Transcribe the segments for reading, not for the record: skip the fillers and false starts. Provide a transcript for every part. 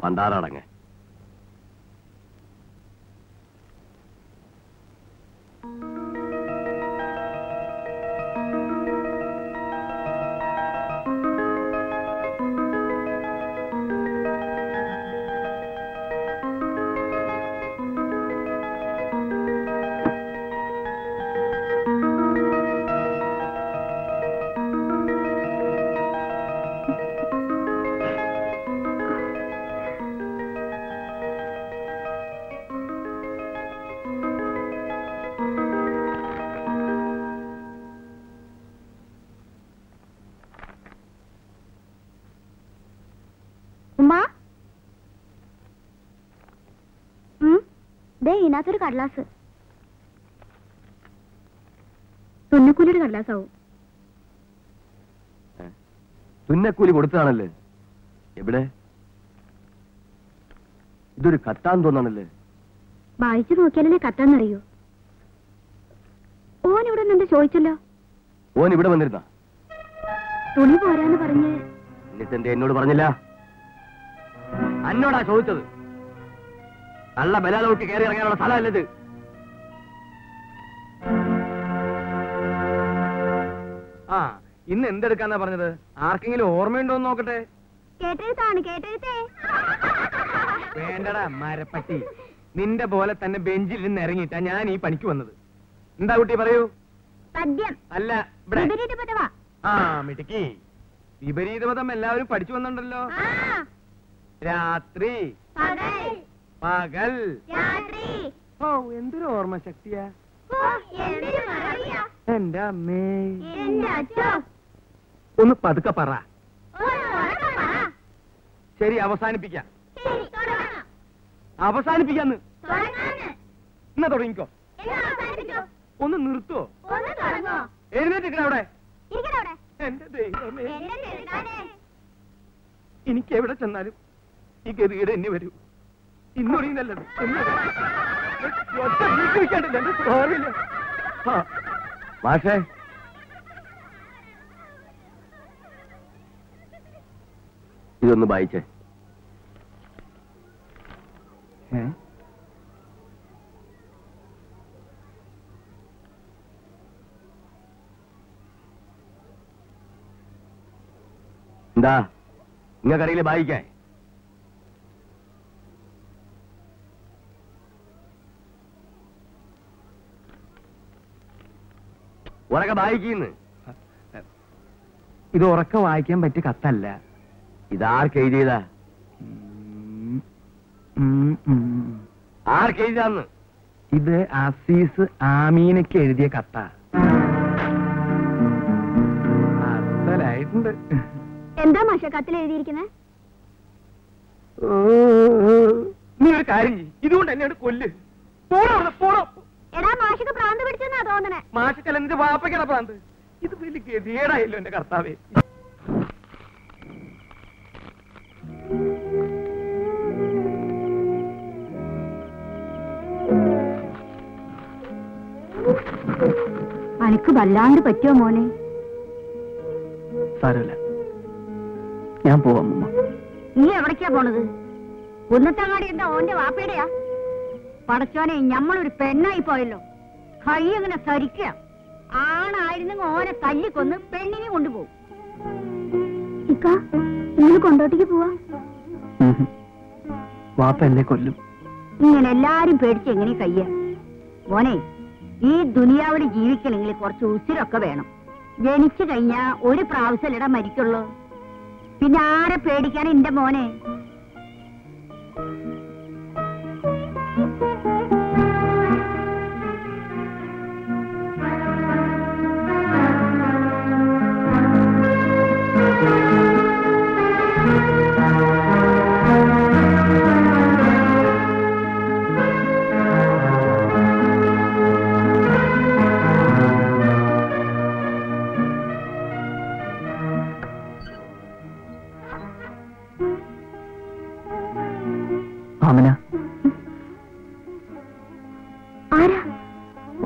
പണ്ടാറടങ്ങ. ഇതിനകത്തൊരു കടലാസ്. തുന്നക്കൂലിയുടെ കടലാസാവും. തുന്നക്കൂലി കൊടുത്തതാണല്ലേ? എവിടെ? ഇതൊരു കത്താന്ന് തോന്നാണല്ലേ? വായിച്ചു നോക്കിയാലല്ലേ കത്താന്നറിയോ? ഓൻ ഇവിടെ നിന്ന് ചോദിച്ചല്ലോ. ഓൻ ഇവിടെ വന്നിരുന്ന തുണി പോരാന്ന് പറഞ്ഞ്. എന്നിട്ടെന്തേ എന്നോട് പറഞ്ഞില്ല? അന്നോടാ ചോദിച്ചത്. നല്ല ബലാലോട്ട് കയറി ഇറങ്ങാനുള്ള സ്ഥലമല്ലത്. ആ, ഇന്ന് എന്തെടുക്കാന്നാ പറഞ്ഞത്? ആർക്കെങ്കിലും ഓർമ്മയുണ്ടോന്ന് നോക്കട്ടെ. വേണ്ടടാ മരപ്പട്ടി, നിന്റെ പോലെ തന്നെ ബെഞ്ചിൽ നിന്ന് ഇറങ്ങിയിട്ടാ ഞാൻ ഈ പണിക്ക് വന്നത്. എന്താ കുട്ടി പറയൂ. അല്ല ആ മിടുക്കി, വിപരീതമതം എല്ലാവരും പഠിച്ചു വന്നിട്ടുണ്ടല്ലോ. രാത്രി പകൽ. ഓ, എന്തൊരു ഓർമ്മ ശക്തിയാ എന്റെ അമ്മേ. ഒന്ന് പതുക്കെ പറ. ശരി, അവസാനിപ്പിക്കാം. അവസാനിപ്പിക്കാന്ന്. എന്നാ തുടങ്ങിക്കോ. ഒന്ന് നിർത്തുവോ? എഴുന്നേറ്റിരിക്കണ അവിടെ. എന്റെ ദൈവമേ, എനിക്ക് എവിടെ ചെന്നാലും ഈ ഗതികേട് എന്നെ വരൂ. ഇന്നൊടിയുന്നല്ലത്. മാഷേ, ഇതൊന്ന് വായിച്ചേ. എന്താ നിങ്ങൾക്കറിയില്ലേ വായിക്കാൻ? ഉറക്കെ വായിക്കുന്നു. ഇത് ഉറക്കെ വായിക്കാൻ പറ്റിയ കത്തല്ല. ഇതാർക്കെഴുതിയതാ? ആർക്കെഴുതാന്ന്? ഇത് അസീസ് ആമീനയ്ക്ക് എഴുതിയ കത്താ. അസലായിട്ടുണ്ട്. എന്താ മാഷ കത്തിൽ എഴുതിയിരിക്കുന്നത്? നീ ഒരു കാര്യം ചെയ്യ്, ഇതുകൊണ്ട് എന്നോട് കൊല്ല്. പോടോ. എടാ, മാഷക്ക് പ്രാന്ത് പിടിച്ചെന്നാ തോന്നണേ. മാഷക്കല്ല, നിന്റെ വാപ്പയ്ക്കട പ്രാന്ത്. ഇത് വലിയ ഗതികേടായല്ലോ എന്റെ കർത്താവേ. അനക്ക് വല്ലാണ്ട് പറ്റുമോ മോനെ? സാരമില്ല, ഞാൻ പോവാം. നീ എവിടേക്കാ പോണത്? കുന്നത്തങ്ങാടി എന്താ ഓന്റെ വാപ്പയുടെയാ? പടച്ചോനെ, ഞമ്മളൊരു പെണ്ണായി പോയല്ലോ. കൈ അങ്ങനെ സരിക്കുക. ആണായിരുന്നെങ്കിൽ ഓനെ തല്ലിക്കൊന്ന് പെണ്ണിനെ കൊണ്ടുപോകും. നിങ്ങൾ കൊണ്ടോട്ടേക്ക് പോവാ? വാപ്പ എന്നെ കൊല്ലും. ഇങ്ങനെ എല്ലാരും പേടിച്ച് എങ്ങനെ കയ്യ? മോനെ, ഈ ദുനിയാവിൽ ജീവിക്കണമെങ്കിൽ കുറച്ച് ഉസിരൊക്കെ വേണം. ജനിച്ചു കഴിഞ്ഞാ ഒരു പ്രാവശ്യം മരിക്കുള്ളൂ. പിന്നെ ആരെ പേടിക്കാൻ എന്റെ മോനെ?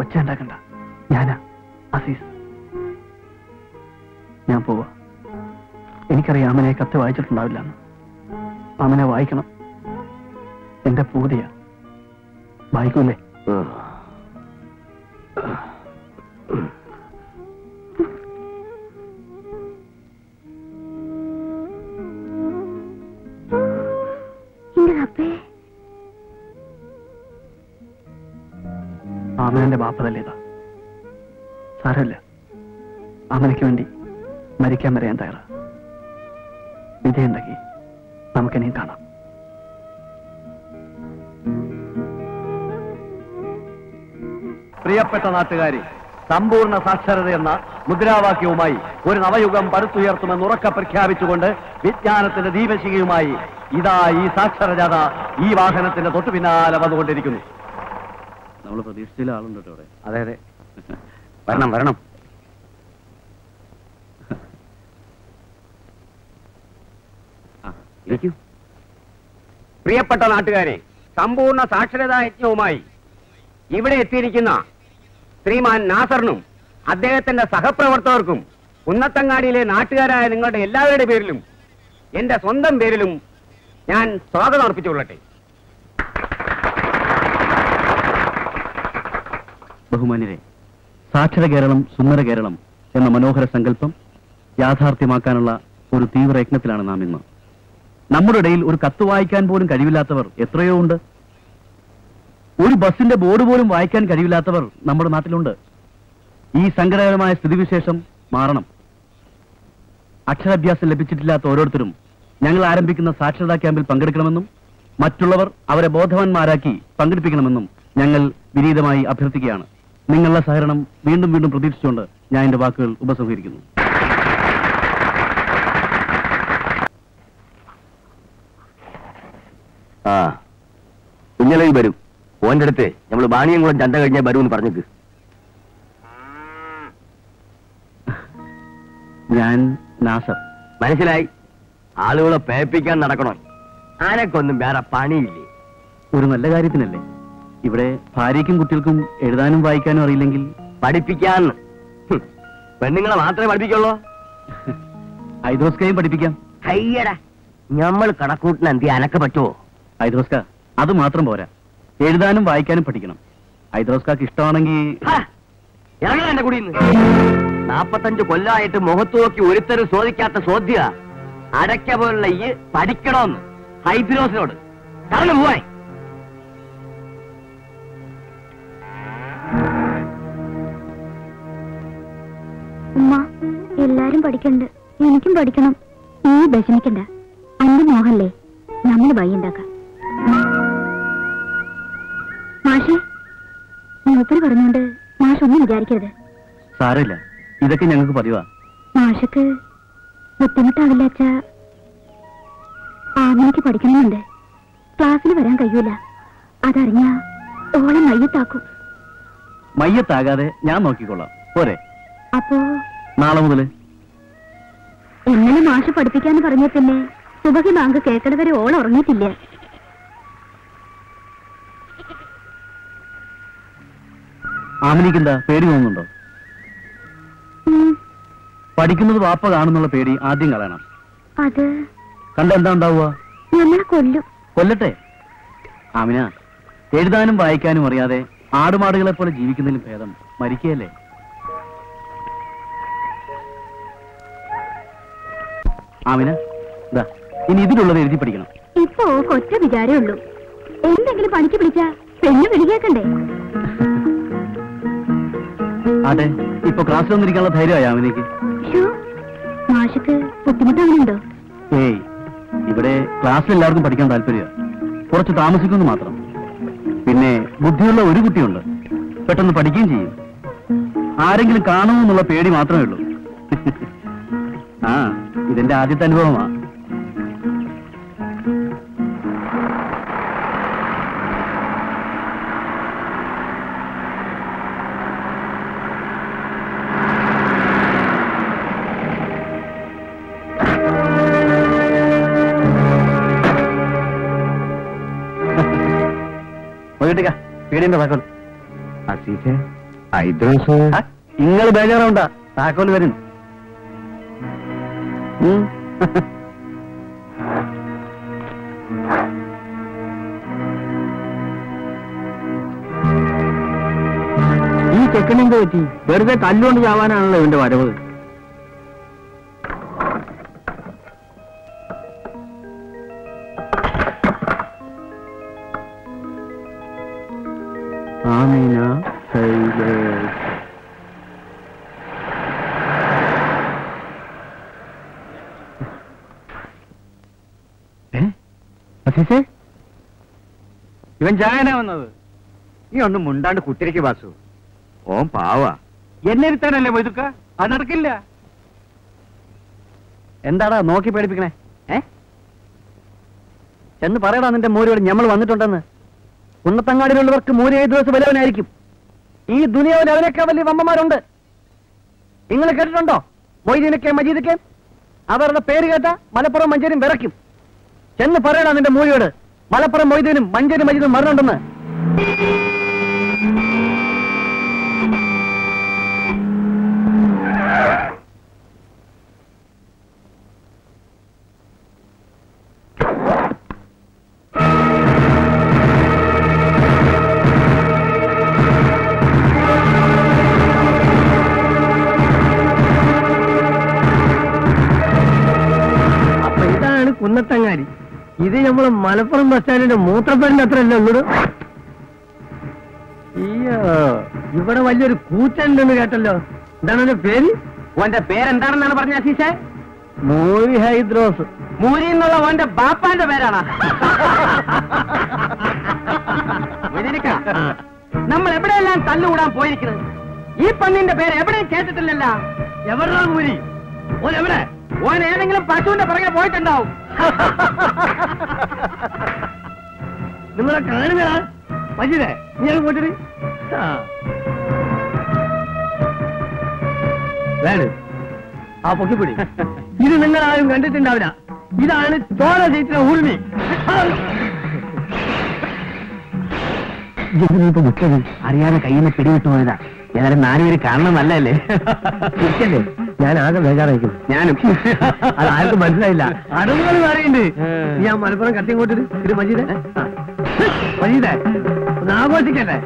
ഒച്ച ഉണ്ടാക്കണ്ട, ഞാനാ അസീസ്. ഞാൻ പോവാ. എനിക്കറിയാം അമ്മനെ കത്ത് വായിച്ചിട്ടുണ്ടാവില്ലെന്ന്. അവനെ വായിക്കണം. എന്റെ പൂതിയ. വായിക്കൂലേ? ആമനന്റെ ബാപ്പതല്ലേതാ? സാരല്ല, ആമനയ്ക്ക് വേണ്ടി മരിക്കാൻ വരെ ഞാൻ തയ്യാറാ. വിജയുണ്ടെങ്കിൽ നമുക്കിനിയും കാണാം. പ്രിയപ്പെട്ട നാട്ടുകാരെ, സമ്പൂർണ്ണ സാക്ഷരതയെന്ന മുദ്രാവാക്യവുമായി ഒരു നവയുഗം പടുത്തുയർത്തുമെന്ന് ഉറക്കെ പ്രഖ്യാപിച്ചുകൊണ്ട് വിജ്ഞാനത്തിന്റെ ദീപശിഖയുമായി ഇതാ ഈ സാക്ഷരജാഥ ഈ വാഹനത്തിന്റെ തൊട്ടു പിന്നാലെ വന്നുകൊണ്ടിരിക്കുന്നു. നമ്മൾ പ്രതീക്ഷിച്ച ആളുണ്ട് അവിടെ. അതെ അതെ, വരണം വരണം. പ്രിയപ്പെട്ട നാട്ടുകാരെ, സമ്പൂർണ്ണ സാക്ഷരതാ യജ്ഞവുമായി ഇവിടെ എത്തിയിരിക്കുന്ന ശ്രീമാൻ നാസറിനും അദ്ദേഹത്തിന്റെ സഹപ്രവർത്തകർക്കും കുന്നത്തങ്ങാടിയിലെ നാട്ടുകാരായ നിങ്ങളുടെ എല്ലാവരുടെ പേരിലും എന്റെ സ്വന്തം പേരിലും ഞാൻ സ്വാഗതം അർപ്പിച്ചുകൊള്ളട്ടെ. ബഹുമാന്യരെ, സാക്ഷര കേരളം സുന്ദര കേരളം എന്ന മനോഹര സങ്കല്പം യാഥാർത്ഥ്യമാക്കാനുള്ള ഒരു തീവ്ര യജ്ഞത്തിലാണ് നാം ഇന്ന്. നമ്മുടെ ഇടയിൽ ഒരു കത്ത് വായിക്കാൻ പോലും കഴിവില്ലാത്തവർ എത്രയോ ഉണ്ട്. ഒരു ബസിന്റെ ബോർഡ് പോലും വായിക്കാൻ കഴിവില്ലാത്തവർ നമ്മുടെ നാട്ടിലുണ്ട്. ഈ സങ്കടകരമായ സ്ഥിതിവിശേഷം മാറണം. അക്ഷരാഭ്യാസം ലഭിച്ചിട്ടില്ലാത്ത ഓരോരുത്തരും ഞങ്ങൾ ആരംഭിക്കുന്ന സാക്ഷരതാ ക്യാമ്പിൽ പങ്കെടുക്കണമെന്നും മറ്റുള്ളവർ അവരെ ബോധവാന്മാരാക്കി പങ്കെടുപ്പിക്കണമെന്നും ഞങ്ങൾ വിനീതമായി അഭ്യർത്ഥിക്കുകയാണ്. നിങ്ങളുടെ സഹകരണം വീണ്ടും വീണ്ടും പ്രതീക്ഷിച്ചുകൊണ്ട് ഞാൻ എന്റെ വാക്കുകൾ ഉപസംഹരിക്കുന്നു. കുഞ്ഞലയിൽ വരും. ഓന്റെ അടുത്ത് നമ്മൾ ബാണിയംകുളം ചന്ത കഴിഞ്ഞാൽ വരൂന്ന് പറഞ്ഞിട്ട്. ഞാൻ നാസർ. മനസ്സിലായി. ആളുകളെ പേപ്പിക്കാൻ നടക്കണോ? ആനക്കൊന്നും വേറെ പണിയില്ലേ? ഒരു നല്ല കാര്യത്തിനല്ലേ. ഇവിടെ ഭാര്യയ്ക്കും കുട്ടികൾക്കും എഴുതാനും വായിക്കാനും അറിയില്ലെങ്കിൽ പഠിപ്പിക്കാന്ന്. പെണ്ണുങ്ങളെ മാത്രമേ പഠിപ്പിക്കുള്ളൂ. ഐദോസ്കയും പഠിപ്പിക്കാം. അയ്യടാ, നമ്മൾ കണക്കൂട്ടിന് എന്തി അനക്ക പറ്റുമോ? ഐദോസ്ക അത് മാത്രം പോരാ, എഴുതാനും വായിക്കാനും പഠിക്കണം. ഐദോസ്കാക്ക് ഇഷ്ടമാണെങ്കിൽ ഇറങ്ങണം എന്റെ കുടിയിൽ നിന്ന്. 45 കൊല്ലമായിട്ട് മുഖത്ത് നോക്കി ഒരുത്തരും ചോദിക്കാത്ത ചോദ്യ അടയ്ക്ക പോലുള്ള ഈ പഠിക്കണമെന്ന് ഹൈദ്രോസിനോട് കാരണം പോവാൻ. ഉമ്മ, എല്ലാരും പഠിക്കണ്ട്, എനിക്കും പഠിക്കണം. നീ വിഷമിക്കണ്ട, അന്റെ മോഹല്ലേ, നമ്മൾ വഴിയുണ്ടാക്കാം. മാഷേ, മൂപ്പര് പറഞ്ഞോണ്ട് മാഷ് ഒന്നും വിചാരിക്കരുത്. സാരമില്ല, ഇതൊക്കെ ഞങ്ങൾക്ക് പതിവാ. മാഷക്ക് ബുദ്ധിമുട്ടാവില്ല അച്ഛാ. ആമയ്ക്ക് പഠിക്കണമെന്നുണ്ട്. ക്ലാസ്സിൽ വരാൻ കഴിയൂല. അതറിഞ്ഞാ ഓളെ മയ്യത്താക്കും. മയ്യത്താകാതെ ഞാൻ നോക്കിക്കൊള്ളാം, പോരെ? അപ്പോ നാളെ മുതല് ഇന്നലെ മാഷ് പഠിപ്പിക്കാന്ന് പറഞ്ഞ പിന്നെ സുബഹി ബാങ്ക് കേൾക്കണ വരെ ഓളം ഉറങ്ങിയിട്ടില്ല. ആമിനിക്കെന്താ പേടി തോന്നുന്നുണ്ടോ? പഠിക്കുന്നത് വാപ്പ കാണുന്നുള്ള പേടി ആദ്യം കളയണം. അത് കണ്ട എന്താ ഉണ്ടാവുക? നമ്മളെ കൊല്ലും. കൊല്ലട്ടെ. ആമിന, എഴുതാനും വായിക്കാനും അറിയാതെ ആടുമാടുകളെ പോലെ ജീവിക്കുന്നതിലും ഭേദം മരിക്കുകയല്ലേ. ആമിന, ഇതാ ഇനി ഇതിലുള്ളത് എഴുതി പഠിക്കണം. ഇപ്പൊ ഒറ്റ വിചാരേ ഉള്ളൂ, എന്തെങ്കിലും പണിക്ക് പിടിച്ചാ പെണ്ണ് വിളിക്കേക്കണ്ടേ. അതെ, ഇപ്പൊ ക്ലാസ്സിൽ വന്നിരിക്കാനുള്ള ധൈര്യമായി ആമിനയ്ക്ക്. മാഷക്ക് ബുദ്ധിമുട്ടാകുന്നുണ്ടോ? ഏയ്, ഇവിടെ ക്ലാസ്സിൽ എല്ലാവർക്കും പഠിക്കാൻ താല്പര്യമാണ്. കുറച്ച് താമസിക്കുന്നു മാത്രം. പിന്നെ ബുദ്ധിയുള്ള ഒരു കുട്ടിയുണ്ട്, പെട്ടെന്ന് പഠിക്കുകയും ചെയ്യും. ആരെങ്കിലും കാണുമെന്നുള്ള പേടി മാത്രമേ ഉള്ളൂ. ആ, ഇതെന്റെ ആദ്യത്തെ അനുഭവമാ. പേടിന്റെ താക്കോൽ. നിങ്ങൾ ബേജാറുണ്ടാ, താക്കോൽ വരും. ചെറുക്കനെന്ത് പറ്റി? വെറുതെ തല്ലുകൊണ്ട് ചാവാനാണല്ലോ ഇവന്റെ വരവ്. ആമീന ശൈലേഷ്. ഇവൻ ചായനാ വന്നത്. നീ ഒന്നും മുണ്ടാണ്ട് കുത്തിരിക്ക് വാസു. ഓൻ പാവാ. എന്നെ ഇരുത്താനല്ലേ മൊയ്തുക്ക? അത് നടക്കില്ല. എന്താടാ നോക്കി പേടിപ്പിക്കണേ? എന്ന് പറയടാ നിന്റെ മൂരിയോട് ഞമ്മൾ വന്നിട്ടുണ്ടെന്ന്. കുന്നത്തങ്ങാടിയിലുള്ളവർക്ക് മൂരി 7 ദിവസം വല്ലവനായിരിക്കും. ഈ ദുനിയാവിൽ അവനൊക്കെ വലിയ വമ്മമാരുണ്ട്. നിങ്ങൾ കേട്ടിട്ടുണ്ടോ മൊയ്തീനൊക്കെ മജീദൊക്കെ? അവരുടെ പേര് കേട്ട മലപ്പുറം മഞ്ചേരിയും വിറയ്ക്കും. ചെന്ന് പറയടാ നിന്റെ മൂരിയോട് മലപ്പുറം മൊയ്തീനും മഞ്ചേരി മജീദും മരണുണ്ടെന്ന്. അപ്പൊ ഇതാണ് കുന്നത്തങ്ങാടി. ഇത് നമ്മള് മലപ്പുറം ബസ് സ്റ്റാൻഡിന്റെ മൂത്രപ്പേരിന്റെ അത്ര അല്ലേ ഉള്ളൂ. അയ്യോ, ഇവിടെ വലിയൊരു കൂറ്റുണ്ടെന്ന് കേട്ടല്ലോ. എന്താണ് അവന്റെ പേര്? ഓന്റെ പേരെന്താണെന്നാണ് പറഞ്ഞ അസീസേ? മൂരി ഹൈദ്രോസ്. മൂരി എന്നുള്ള ഓന്റെ ബാപ്പാന്റെ പേരാണ്. നമ്മൾ എവിടെയെല്ലാം തല്ലുകൂടാൻ പോയിരിക്കുന്നത്. ഈ പന്നിന്റെ പേര് എവിടെയും കേട്ടിട്ടില്ലല്ല. എവിടെയാ മൂരി? ഓൻ എവിടെ? ഓൻ ഏതെങ്കിലും പശുവിന്റെ പുറകെ പോയിട്ടുണ്ടാവും. നിങ്ങളെ കാണുന്നതാ മജീദേ, നീ അത് പോയിട്ട് വേണം ആ പൊക്കിപ്പൊടി. ഇത് നിങ്ങളാരും കണ്ടിട്ടുണ്ടാവില്ല. ഇതാണ് ചോര ജയിച്ച ഊർമി. വിട്ടത് അറിയാതെ കയ്യിൽ നിന്ന് പിടിവിട്ടു പോയതാ. ഏതായാലും 4 പേര് കാണണം നല്ലല്ലേ? തിരിച്ചല്ലേ? ഞാൻ ആകെ ബേജാറായിരിക്കും. ഞാനും. അത് ആർക്കും മനസ്സിലായില്ല. അടവുകൾ പറയുന്നുണ്ട്. ഞാൻ മലപ്പുറം കത്തി ഇങ്ങോട്ട് ഇത് മജീദേ. മജീദേ ഒന്ന് ആഘോഷിക്കല്ലേ?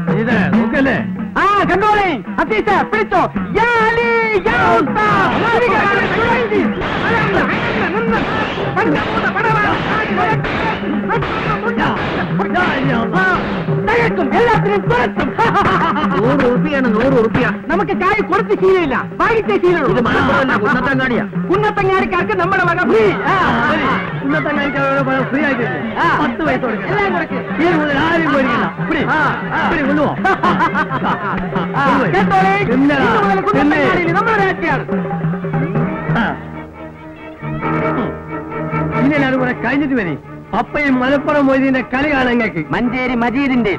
മജീദേ നോക്കല്ലേ? ആ കണ്ടോളേ അസീസ പിടിച്ചോ. എല്ലാത്തിനും തുറത്തും 100 ഉറുപ്പിയാണ്. 100 ഉറുപ്പിയ. നമുക്ക് കായ് കൊടുത്ത് ശീലമില്ല, വാങ്ങിച്ച ശീലമുള്ളൂ. കുന്നത്തങ്ങാടിയാ. കുന്നത്തങ്ങാടിക്കാർക്ക് നമ്മുടെ വക ഫ്രീ. കുന്നത്തങ്ങാടിക്ക് ഫ്രീ ആയിട്ട് 10 പൈസ കൊടുക്കണം. എല്ലാം കൊടുക്ക്. ഈ മുതൽ ആരും പോയിരിക്കില്ല. കൊണ്ടുപോ. കേട്ടോളേ, ഇന്ന് മുതൽ കുന്നത്തങ്ങാടിയിൽ നമ്മുടെ രാജ്യമാണ്. ഇനി എല്ലാവരും കൂടെ കഴിഞ്ഞിട്ട് വരെ അപ്പയും മലപ്പുറം മൊയ്തീന്റെ കളി കാണാൻ. മഞ്ചേരി മജീദിന്റെ